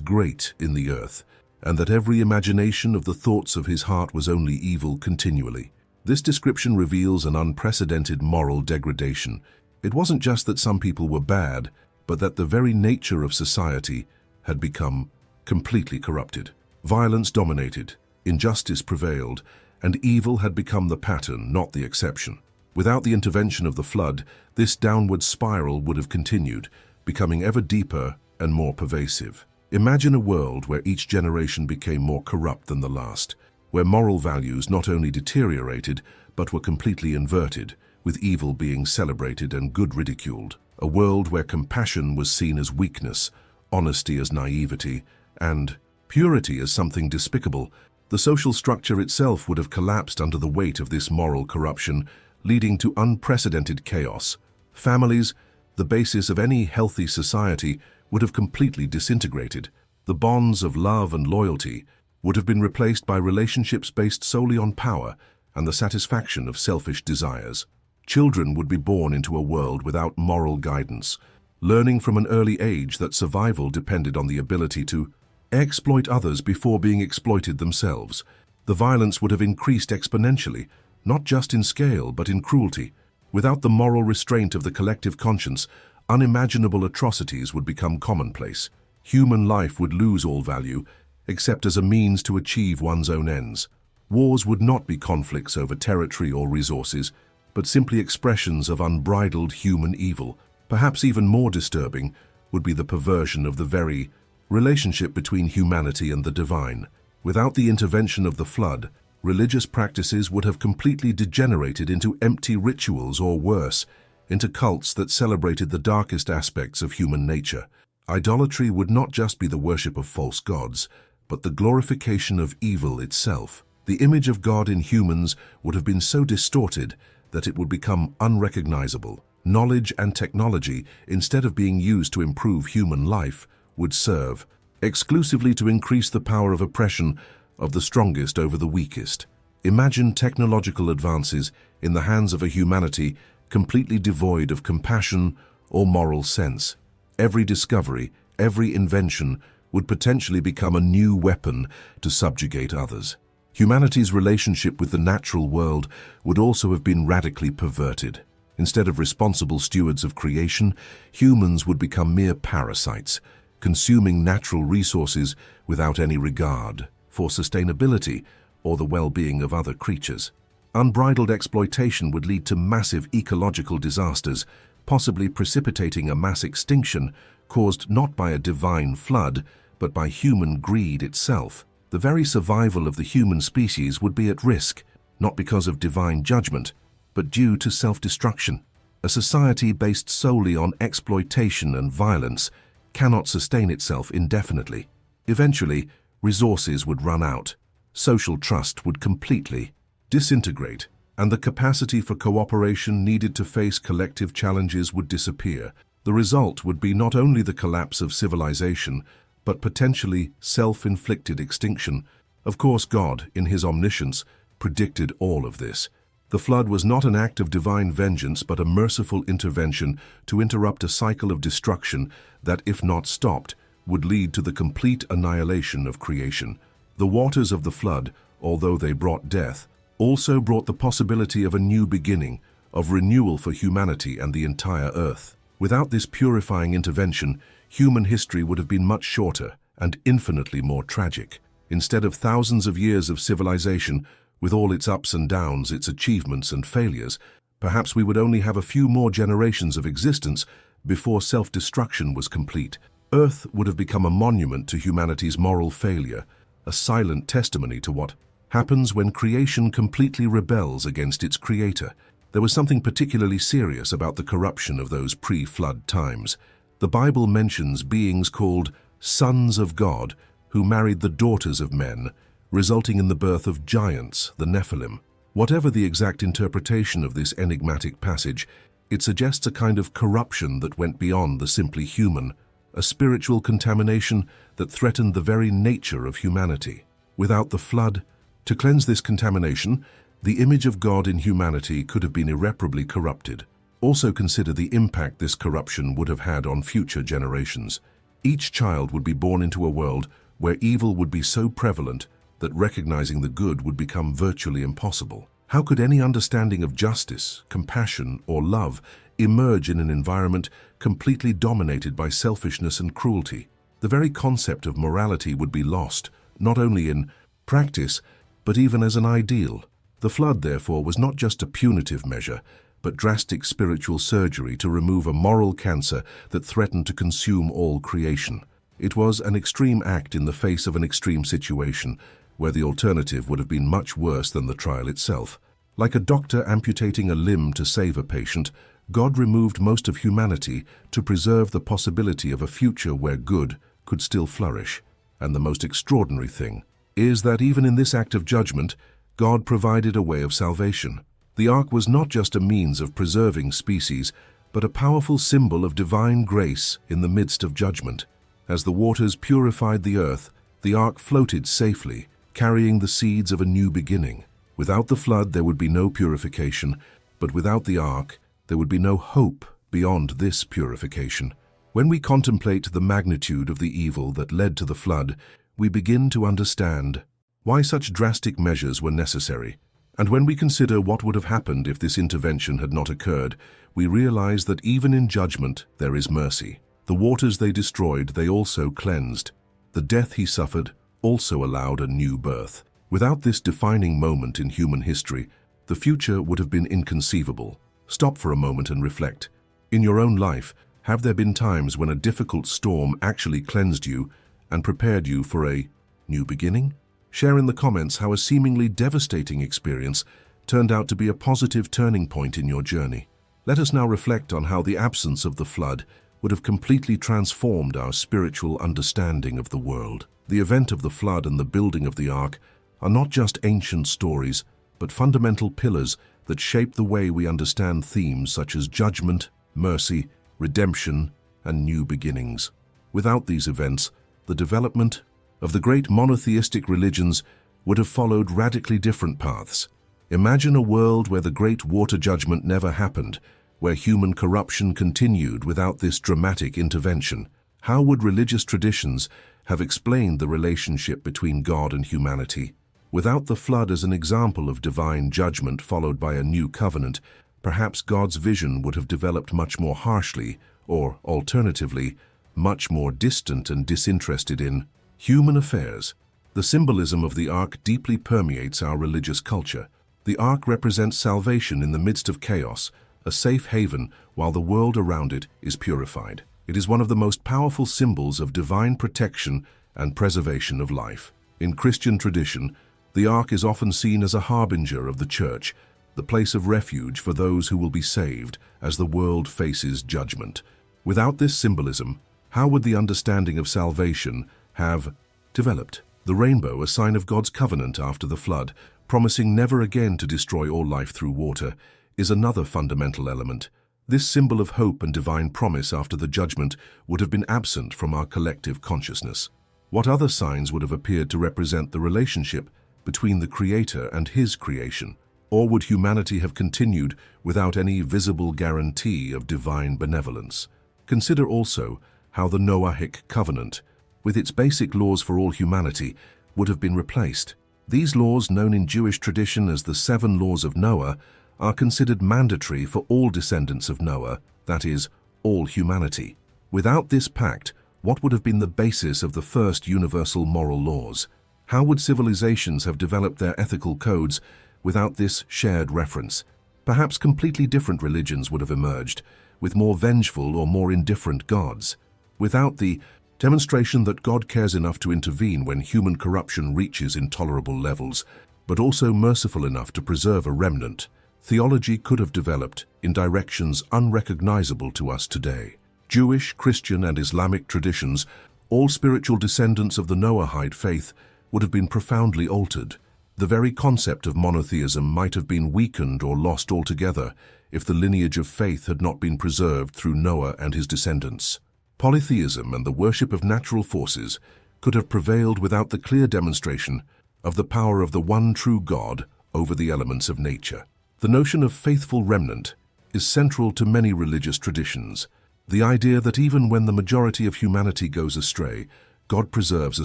great in the earth, and that every imagination of the thoughts of his heart was only evil continually. This description reveals an unprecedented moral degradation. It wasn't just that some people were bad, but that the very nature of society had become completely corrupted. Violence dominated, injustice prevailed, and evil had become the pattern, not the exception. Without the intervention of the flood, this downward spiral would have continued, becoming ever deeper and more pervasive. Imagine a world where each generation became more corrupt than the last, where moral values not only deteriorated, but were completely inverted, with evil being celebrated and good ridiculed. A world where compassion was seen as weakness, honesty as naivety, and purity as something despicable. The social structure itself would have collapsed under the weight of this moral corruption, leading to unprecedented chaos. Families, the basis of any healthy society, would have completely disintegrated. The bonds of love and loyalty would have been replaced by relationships based solely on power and the satisfaction of selfish desires. Children would be born into a world without moral guidance, learning from an early age that survival depended on the ability to exploit others before being exploited themselves. The violence would have increased exponentially, not just in scale but in cruelty. Without the moral restraint of the collective conscience, unimaginable atrocities would become commonplace. Human life would lose all value, except as a means to achieve one's own ends. Wars would not be conflicts over territory or resources, but simply expressions of unbridled human evil. Perhaps even more disturbing would be the perversion of the very relationship between humanity and the divine. Without the intervention of the flood, religious practices would have completely degenerated into empty rituals, or worse, into cults that celebrated the darkest aspects of human nature. Idolatry would not just be the worship of false gods, but the glorification of evil itself. The image of God in humans would have been so distorted that it would become unrecognizable. Knowledge and technology, instead of being used to improve human life, would serve exclusively to increase the power of oppression of the strongest over the weakest. Imagine technological advances in the hands of a humanity completely devoid of compassion or moral sense. Every discovery, every invention would potentially become a new weapon to subjugate others. Humanity's relationship with the natural world would also have been radically perverted. Instead of responsible stewards of creation, humans would become mere parasites, consuming natural resources without any regard for sustainability or the well-being of other creatures. Unbridled exploitation would lead to massive ecological disasters, possibly precipitating a mass extinction caused not by a divine flood, but by human greed itself. The very survival of the human species would be at risk, not because of divine judgment, but due to self-destruction. A society based solely on exploitation and violence cannot sustain itself indefinitely. Eventually, resources would run out, social trust would completely disintegrate, and the capacity for cooperation needed to face collective challenges would disappear. The result would be not only the collapse of civilization, but potentially self-inflicted extinction. Of course, God, in his omniscience, predicted all of this. The flood was not an act of divine vengeance, but a merciful intervention to interrupt a cycle of destruction that, if not stopped, would lead to the complete annihilation of creation. The waters of the flood, although they brought death, also brought the possibility of a new beginning, of renewal for humanity and the entire earth. Without this purifying intervention, human history would have been much shorter and infinitely more tragic. Instead of thousands of years of civilization, with all its ups and downs, its achievements and failures, perhaps we would only have a few more generations of existence before self-destruction was complete. Earth would have become a monument to humanity's moral failure, a silent testimony to what happens when creation completely rebels against its creator. There was something particularly serious about the corruption of those pre-flood times. The Bible mentions beings called sons of God who married the daughters of men, resulting in the birth of giants, the Nephilim. Whatever the exact interpretation of this enigmatic passage, it suggests a kind of corruption that went beyond the simply human, a spiritual contamination that threatened the very nature of humanity. Without the flood, To cleanse this contamination, the image of God in humanity could have been irreparably corrupted. Also consider the impact this corruption would have had on future generations. Each child would be born into a world where evil would be so prevalent that recognizing the good would become virtually impossible. How could any understanding of justice, compassion, or love emerge in an environment completely dominated by selfishness and cruelty? The very concept of morality would be lost, not only in practice, but even as an ideal. The flood, therefore, was not just a punitive measure, but drastic spiritual surgery to remove a moral cancer that threatened to consume all creation. It was an extreme act in the face of an extreme situation, where the alternative would have been much worse than the trial itself. Like a doctor amputating a limb to save a patient, God removed most of humanity to preserve the possibility of a future where good could still flourish. And the most extraordinary thing is that even in this act of judgment, God provided a way of salvation. The ark was not just a means of preserving species, but a powerful symbol of divine grace in the midst of judgment. As the waters purified the earth, the ark floated safely, carrying the seeds of a new beginning. Without the flood, there would be no purification, but without the ark, there would be no hope beyond this purification. When we contemplate the magnitude of the evil that led to the flood, we begin to understand why such drastic measures were necessary. And when we consider what would have happened if this intervention had not occurred, we realize that even in judgment there is mercy. The waters they destroyed, they also cleansed. The death he suffered also allowed a new birth. Without this defining moment in human history, the future would have been inconceivable. Stop for a moment and reflect. In your own life, have there been times when a difficult storm actually cleansed you and prepared you for a new beginning? Share in the comments how a seemingly devastating experience turned out to be a positive turning point in your journey. Let us now reflect on how the absence of the flood would have completely transformed our spiritual understanding of the world. The event of the flood and the building of the ark are not just ancient stories, but fundamental pillars that shape the way we understand themes such as judgment, mercy, redemption, and new beginnings. Without these events, the development of the great monotheistic religions would have followed radically different paths. Imagine a world where the great water judgment never happened, where human corruption continued without this dramatic intervention. How would religious traditions have explained the relationship between God and humanity? Without the flood as an example of divine judgment followed by a new covenant, perhaps God's vision would have developed much more harshly, or, alternatively, much more distant and disinterested in human affairs. The symbolism of the ark deeply permeates our religious culture. The ark represents salvation in the midst of chaos, a safe haven while the world around it is purified. It is one of the most powerful symbols of divine protection and preservation of life. In Christian tradition, the ark is often seen as a harbinger of the church, the place of refuge for those who will be saved as the world faces judgment. Without this symbolism, how would the understanding of salvation have developed? The rainbow, a sign of God's covenant after the flood, promising never again to destroy all life through water, is another fundamental element. This symbol of hope and divine promise after the judgment would have been absent from our collective consciousness. What other signs would have appeared to represent the relationship between the Creator and His creation? Or would humanity have continued without any visible guarantee of divine benevolence? Consider also how the Noahic covenant, with its basic laws for all humanity, would have been replaced. These laws, known in Jewish tradition as the 7 laws of Noah, are considered mandatory for all descendants of Noah, that is, all humanity. Without this pact, what would have been the basis of the first universal moral laws? How would civilizations have developed their ethical codes without this shared reference? Perhaps completely different religions would have emerged, with more vengeful or more indifferent gods. Without the demonstration that God cares enough to intervene when human corruption reaches intolerable levels, but also merciful enough to preserve a remnant, theology could have developed in directions unrecognizable to us today. Jewish, Christian, and Islamic traditions, all spiritual descendants of the Noahide faith, would have been profoundly altered. The very concept of monotheism might have been weakened or lost altogether if the lineage of faith had not been preserved through Noah and his descendants. Polytheism and the worship of natural forces could have prevailed without the clear demonstration of the power of the one true God over the elements of nature. The notion of faithful remnant is central to many religious traditions. The idea that even when the majority of humanity goes astray, God preserves a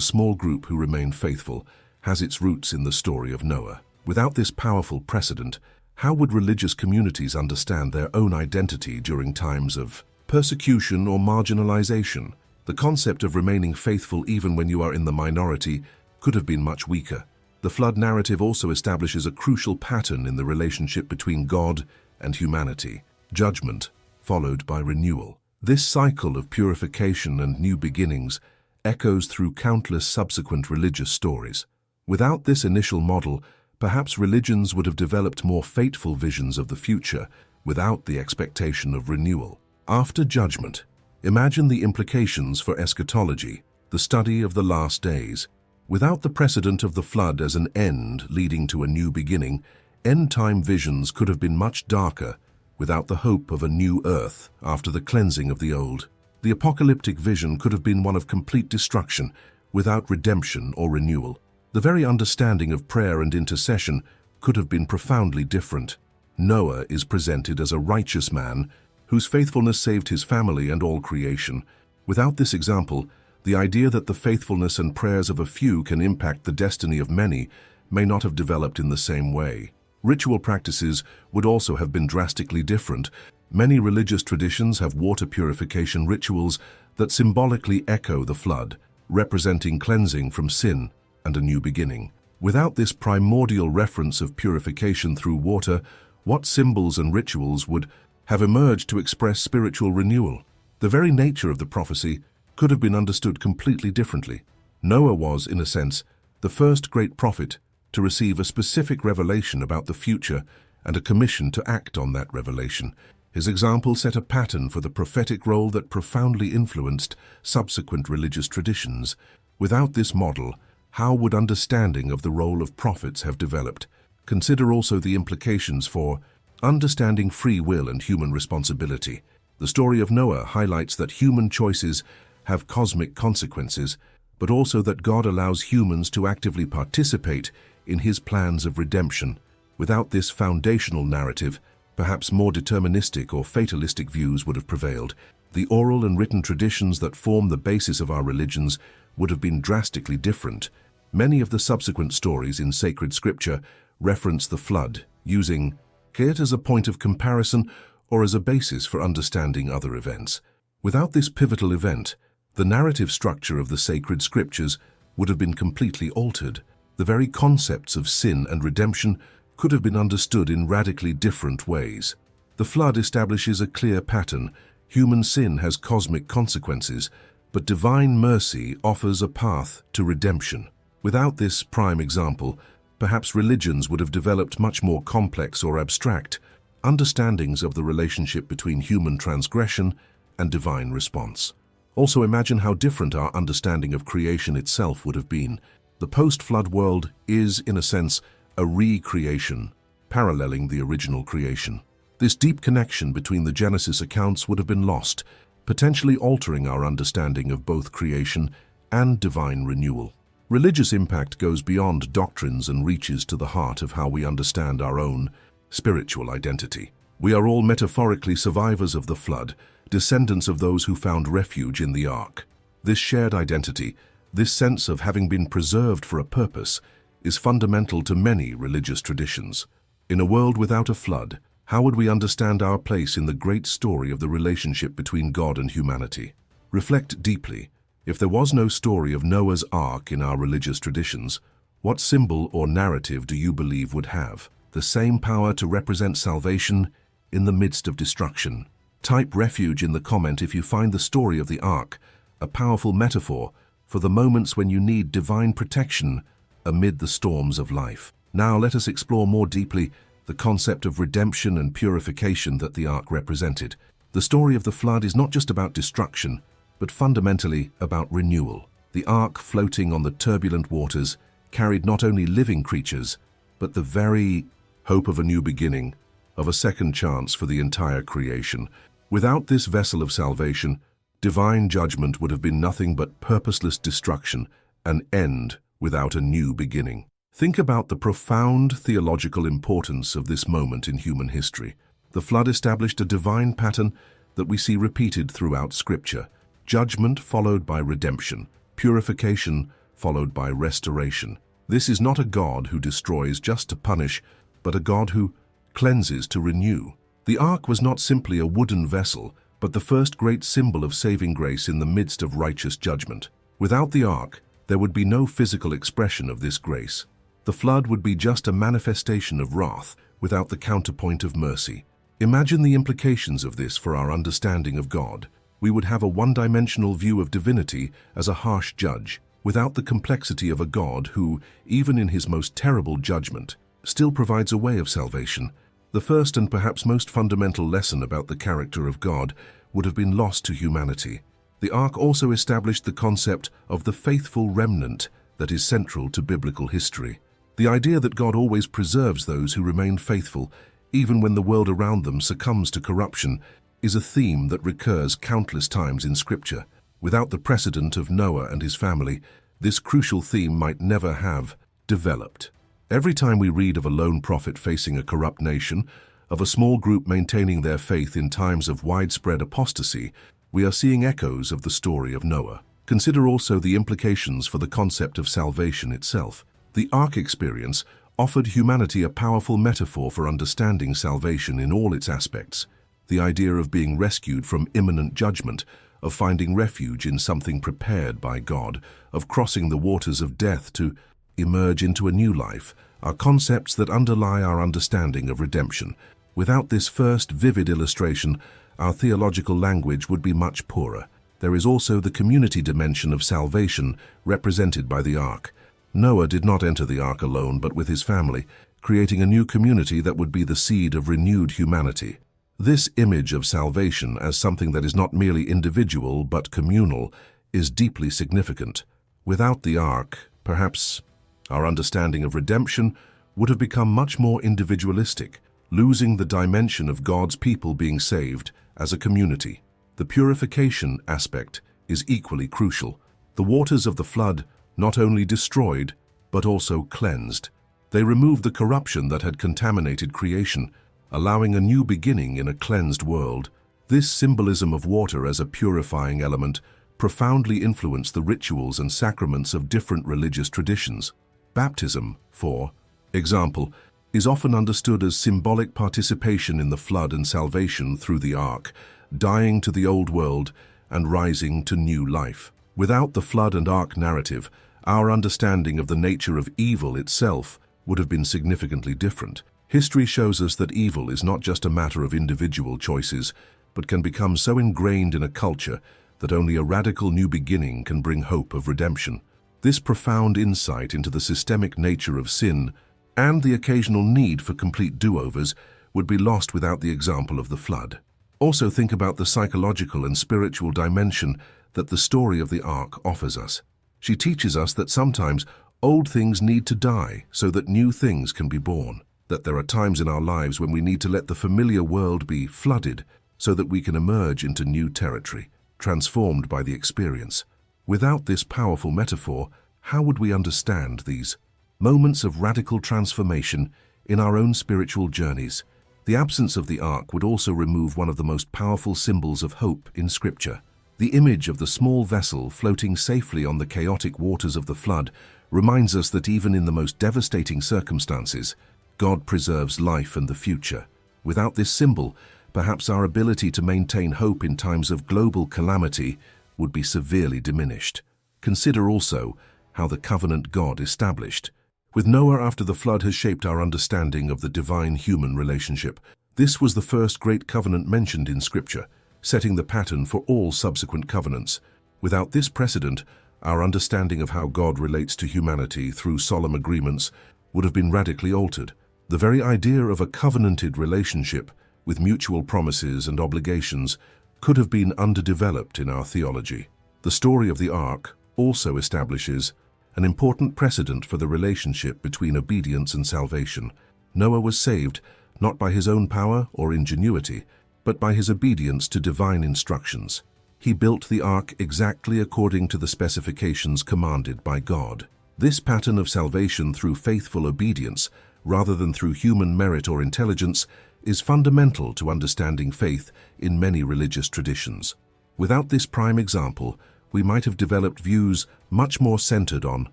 small group who remain faithful has its roots in the story of Noah. Without this powerful precedent, how would religious communities understand their own identity during times of persecution or marginalization? The concept of remaining faithful even when you are in the minority could have been much weaker. The flood narrative also establishes a crucial pattern in the relationship between God and humanity: judgment followed by renewal. This cycle of purification and new beginnings echoes through countless subsequent religious stories. Without this initial model, perhaps religions would have developed more fateful visions of the future without the expectation of renewal. After judgment, imagine the implications for eschatology, the study of the last days. Without the precedent of the flood as an end leading to a new beginning, end-time visions could have been much darker without the hope of a new earth after the cleansing of the old. The apocalyptic vision could have been one of complete destruction without redemption or renewal. The very understanding of prayer and intercession could have been profoundly different. Noah is presented as a righteous man whose faithfulness saved his family and all creation. Without this example, the idea that the faithfulness and prayers of a few can impact the destiny of many may not have developed in the same way. Ritual practices would also have been drastically different. Many religious traditions have water purification rituals that symbolically echo the flood, representing cleansing from sin and a new beginning. Without this primordial reference of purification through water, what symbols and rituals would have emerged to express spiritual renewal? The very nature of the prophecy could have been understood completely differently. Noah was, in a sense, the first great prophet to receive a specific revelation about the future and a commission to act on that revelation. His example set a pattern for the prophetic role that profoundly influenced subsequent religious traditions. Without this model, how would understanding of the role of prophets have developed? Consider also the implications for understanding free will and human responsibility. The story of Noah highlights that human choices have cosmic consequences, but also that God allows humans to actively participate in his plans of redemption. Without this foundational narrative, perhaps more deterministic or fatalistic views would have prevailed. The oral and written traditions that form the basis of our religions would have been drastically different. Many of the subsequent stories in sacred scripture reference the flood, using it as a point of comparison or as a basis for understanding other events. Without this pivotal event, the narrative structure of the sacred scriptures would have been completely altered. The very concepts of sin and redemption could have been understood in radically different ways. The flood establishes a clear pattern. Human sin has cosmic consequences, but divine mercy offers a path to redemption. Without this prime example, perhaps religions would have developed much more complex or abstract understandings of the relationship between human transgression and divine response. Also imagine how different our understanding of creation itself would have been. The post-flood world is, in a sense, a recreation, paralleling the original creation. This deep connection between the Genesis accounts would have been lost, potentially altering our understanding of both creation and divine renewal. Religious impact goes beyond doctrines and reaches to the heart of how we understand our own spiritual identity. We are all metaphorically survivors of the flood, descendants of those who found refuge in the ark. This shared identity, this sense of having been preserved for a purpose, is fundamental to many religious traditions. In a world without a flood, how would we understand our place in the great story of the relationship between God and humanity? Reflect deeply. If there was no story of Noah's Ark in our religious traditions, what symbol or narrative do you believe would have the same power to represent salvation in the midst of destruction? Type refuge in the comment if you find the story of the Ark a powerful metaphor for the moments when you need divine protection amid the storms of life. Now let us explore more deeply the concept of redemption and purification that the Ark represented. The story of the flood is not just about destruction, but fundamentally about renewal. The ark, floating on the turbulent waters, carried not only living creatures, but the very hope of a new beginning, of a second chance for the entire creation. Without this vessel of salvation, divine judgment would have been nothing but purposeless destruction, an end without a new beginning. Think about the profound theological importance of this moment in human history. The flood established a divine pattern that we see repeated throughout Scripture: judgment followed by redemption, purification followed by restoration. This is not a God who destroys just to punish, but a God who cleanses to renew. The ark was not simply a wooden vessel, but the first great symbol of saving grace in the midst of righteous judgment. Without the ark, there would be no physical expression of this grace. The flood would be just a manifestation of wrath without the counterpoint of mercy. Imagine the implications of this for our understanding of God. We would have a one-dimensional view of divinity as a harsh judge, without the complexity of a God who, even in his most terrible judgment, still provides a way of salvation. The first and perhaps most fundamental lesson about the character of God would have been lost to humanity. The ark also established the concept of the faithful remnant that is central to biblical history. The idea that God always preserves those who remain faithful, even when the world around them succumbs to corruption, is a theme that recurs countless times in Scripture. Without the precedent of Noah and his family, this crucial theme might never have developed. Every time we read of a lone prophet facing a corrupt nation, of a small group maintaining their faith in times of widespread apostasy, we are seeing echoes of the story of Noah. Consider also the implications for the concept of salvation itself. The ark experience offered humanity a powerful metaphor for understanding salvation in all its aspects. The idea of being rescued from imminent judgment, of finding refuge in something prepared by God, of crossing the waters of death to emerge into a new life, are concepts that underlie our understanding of redemption. Without this first vivid illustration, our theological language would be much poorer. There is also the community dimension of salvation represented by the ark. Noah did not enter the ark alone, but with his family, creating a new community that would be the seed of renewed humanity. This image of salvation as something that is not merely individual but communal is deeply significant. Without the ark, perhaps our understanding of redemption would have become much more individualistic, losing the dimension of God's people being saved as a community. The purification aspect is equally crucial. The waters of the flood not only destroyed, but also cleansed. They removed the corruption that had contaminated creation, allowing a new beginning in a cleansed world. This symbolism of water as a purifying element profoundly influenced the rituals and sacraments of different religious traditions. Baptism, for example, is often understood as symbolic participation in the flood and salvation through the ark, dying to the old world and rising to new life. Without the flood and ark narrative, our understanding of the nature of evil itself would have been significantly different. History shows us that evil is not just a matter of individual choices, but can become so ingrained in a culture that only a radical new beginning can bring hope of redemption. This profound insight into the systemic nature of sin and the occasional need for complete do-overs would be lost without the example of the flood. Also think about the psychological and spiritual dimension that the story of the ark offers us. She teaches us that sometimes old things need to die so that new things can be born, that there are times in our lives when we need to let the familiar world be flooded so that we can emerge into new territory, transformed by the experience. Without this powerful metaphor, how would we understand these moments of radical transformation in our own spiritual journeys? The absence of the ark would also remove one of the most powerful symbols of hope in Scripture. The image of the small vessel floating safely on the chaotic waters of the flood reminds us that even in the most devastating circumstances, God preserves life and the future. Without this symbol, perhaps our ability to maintain hope in times of global calamity would be severely diminished. Consider also how the covenant God established. With Noah after the flood has shaped our understanding of the divine-human relationship. This was the first great covenant mentioned in Scripture, setting the pattern for all subsequent covenants. Without this precedent, our understanding of how God relates to humanity through solemn agreements would have been radically altered. The very idea of a covenanted relationship with mutual promises and obligations could have been underdeveloped in our theology. The story of the ark also establishes an important precedent for the relationship between obedience and salvation. Noah was saved not by his own power or ingenuity, but by his obedience to divine instructions. He built the ark exactly according to the specifications commanded by God. This pattern of salvation through faithful obedience, rather than through human merit or intelligence, is fundamental to understanding faith in many religious traditions. Without this prime example, we might have developed views much more centered on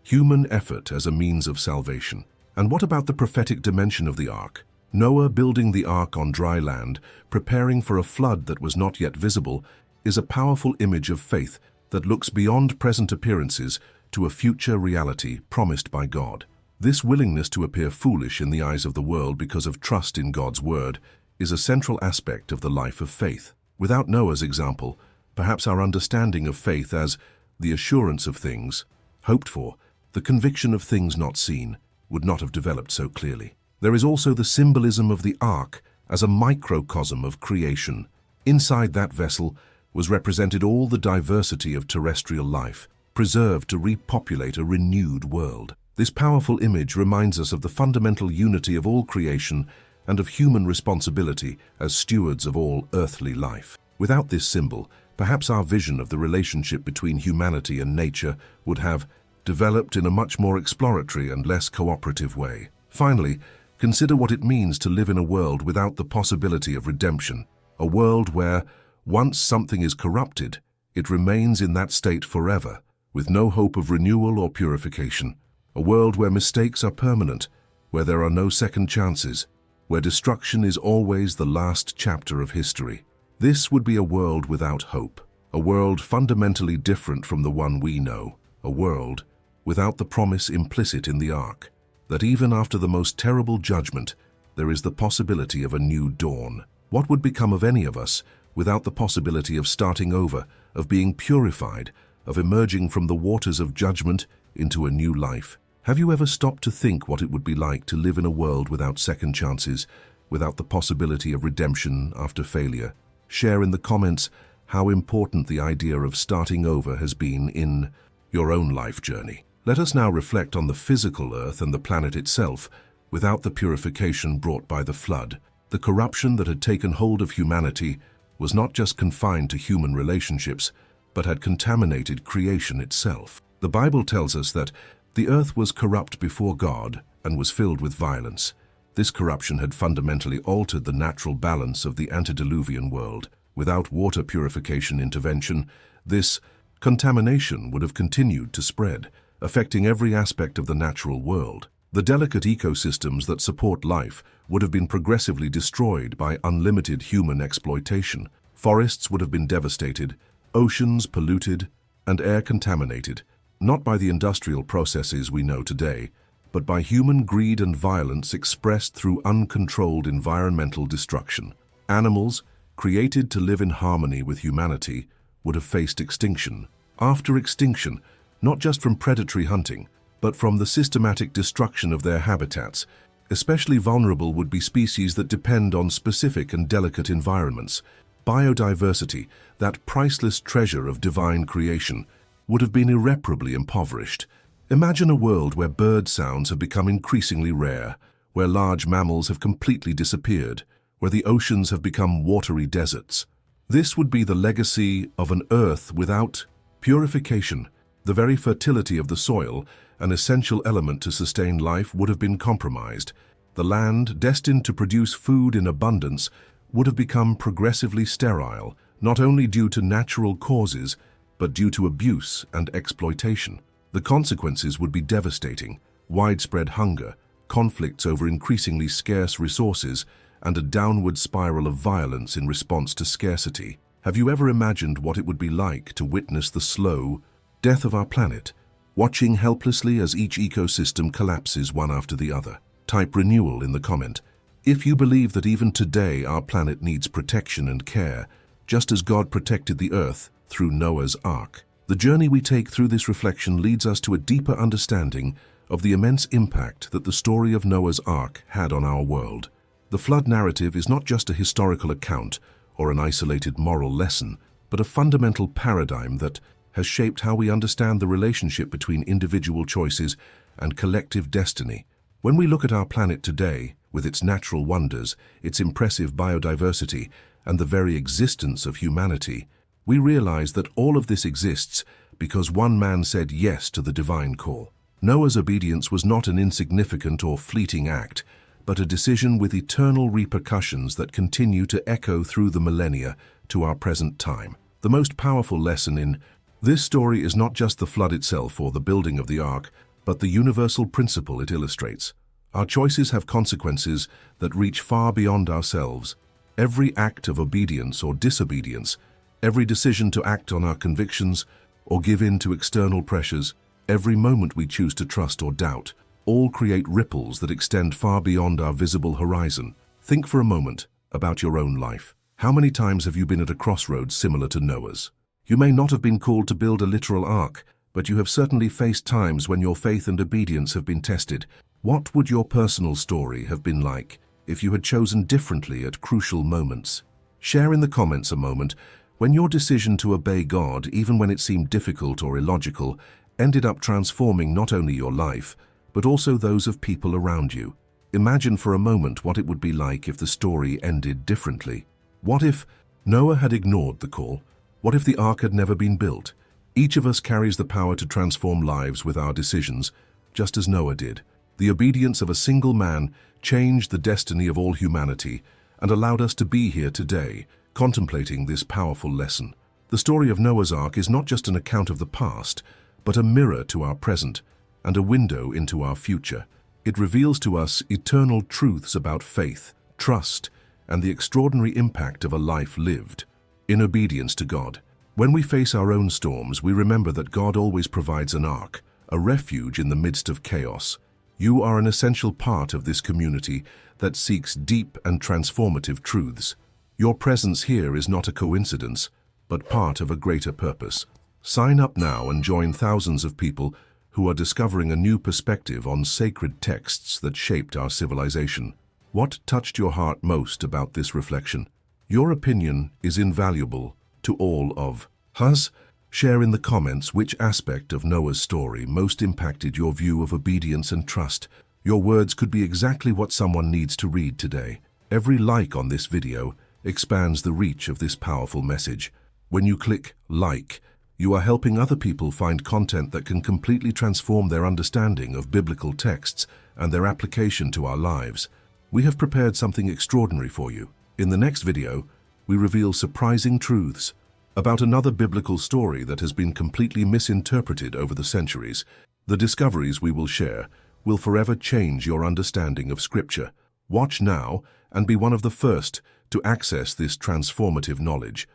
human effort as a means of salvation. And what about the prophetic dimension of the ark? Noah building the ark on dry land, preparing for a flood that was not yet visible, is a powerful image of faith that looks beyond present appearances to a future reality promised by God. This willingness to appear foolish in the eyes of the world because of trust in God's word is a central aspect of the life of faith. Without Noah's example, perhaps our understanding of faith as the assurance of things hoped for, the conviction of things not seen, would not have developed so clearly. There is also the symbolism of the ark as a microcosm of creation. Inside that vessel was represented all the diversity of terrestrial life, preserved to repopulate a renewed world. This powerful image reminds us of the fundamental unity of all creation and of human responsibility as stewards of all earthly life. Without this symbol, perhaps our vision of the relationship between humanity and nature would have developed in a much more exploratory and less cooperative way. Finally, consider what it means to live in a world without the possibility of redemption, a world where, once something is corrupted, it remains in that state forever, with no hope of renewal or purification. A world where mistakes are permanent, where there are no second chances, where destruction is always the last chapter of history. This would be a world without hope, a world fundamentally different from the one we know, a world without the promise implicit in the ark, that even after the most terrible judgment, there is the possibility of a new dawn. What would become of any of us without the possibility of starting over, of being purified, of emerging from the waters of judgment into a new life? Have you ever stopped to think what it would be like to live in a world without second chances, without the possibility of redemption after failure? Share in the comments how important the idea of starting over has been in your own life journey. Let us now reflect on the physical earth and the planet itself without the purification brought by the flood. The corruption that had taken hold of humanity was not just confined to human relationships, but had contaminated creation itself. The Bible tells us that the earth was corrupt before God and was filled with violence. This corruption had fundamentally altered the natural balance of the antediluvian world. Without water purification intervention, this contamination would have continued to spread, affecting every aspect of the natural world. The delicate ecosystems that support life would have been progressively destroyed by unlimited human exploitation. Forests would have been devastated, oceans polluted, and air contaminated, not by the industrial processes we know today, but by human greed and violence expressed through uncontrolled environmental destruction. Animals, created to live in harmony with humanity, would have faced extinction. After extinction, not just from predatory hunting, but from the systematic destruction of their habitats. Especially vulnerable would be species that depend on specific and delicate environments. Biodiversity, that priceless treasure of divine creation, would have been irreparably impoverished. Imagine a world where bird sounds have become increasingly rare, where large mammals have completely disappeared, where the oceans have become watery deserts. This would be the legacy of an earth without purification. The very fertility of the soil, an essential element to sustain life, would have been compromised. The land, destined to produce food in abundance, would have become progressively sterile, not only due to natural causes, but due to abuse and exploitation. The consequences would be devastating: widespread hunger, conflicts over increasingly scarce resources, and a downward spiral of violence in response to scarcity. Have you ever imagined what it would be like to witness the slow death of our planet, watching helplessly as each ecosystem collapses one after the other? Type renewal in the comment if you believe that even today our planet needs protection and care, just as God protected the earth through Noah's Ark. The journey we take through this reflection leads us to a deeper understanding of the immense impact that the story of Noah's Ark had on our world. The flood narrative is not just a historical account or an isolated moral lesson, but a fundamental paradigm that has shaped how we understand the relationship between individual choices and collective destiny. When we look at our planet today, with its natural wonders, its impressive biodiversity, and the very existence of humanity, we realize that all of this exists because one man said yes to the divine call. Noah's obedience was not an insignificant or fleeting act, but a decision with eternal repercussions that continue to echo through the millennia to our present time. The most powerful lesson in this story is not just the flood itself or the building of the ark, but the universal principle it illustrates. Our choices have consequences that reach far beyond ourselves. Every act of obedience or disobedience, every decision to act on our convictions or give in to external pressures, every moment we choose to trust or doubt, all create ripples that extend far beyond our visible horizon. Think for a moment about your own life. How many times have you been at a crossroads similar to Noah's? You may not have been called to build a literal ark, but you have certainly faced times when your faith and obedience have been tested. What would your personal story have been like if you had chosen differently at crucial moments? Share in the comments a moment when your decision to obey God, even when it seemed difficult or illogical, ended up transforming not only your life, but also those of people around you. Imagine for a moment what it would be like if the story ended differently. What if Noah had ignored the call? What if the ark had never been built? Each of us carries the power to transform lives with our decisions, just as Noah did. The obedience of a single man changed the destiny of all humanity and allowed us to be here today, contemplating this powerful lesson. The story of Noah's Ark is not just an account of the past, but a mirror to our present and a window into our future. It reveals to us eternal truths about faith, trust, and the extraordinary impact of a life lived in obedience to God. When we face our own storms, we remember that God always provides an ark, a refuge in the midst of chaos. You are an essential part of this community that seeks deep and transformative truths. Your presence here is not a coincidence, but part of a greater purpose. Sign up now and join thousands of people who are discovering a new perspective on sacred texts that shaped our civilization. What touched your heart most about this reflection? Your opinion is invaluable to all of us. Share in the comments which aspect of Noah's story most impacted your view of obedience and trust. Your words could be exactly what someone needs to read today. Every like on this video expands the reach of this powerful message. When you click like, you are helping other people find content that can completely transform their understanding of biblical texts and their application to our lives. We have prepared something extraordinary for you. In the next video, we reveal surprising truths about another biblical story that has been completely misinterpreted over the centuries. The discoveries we will share will forever change your understanding of Scripture. Watch now and be one of the first to access this transformative knowledge.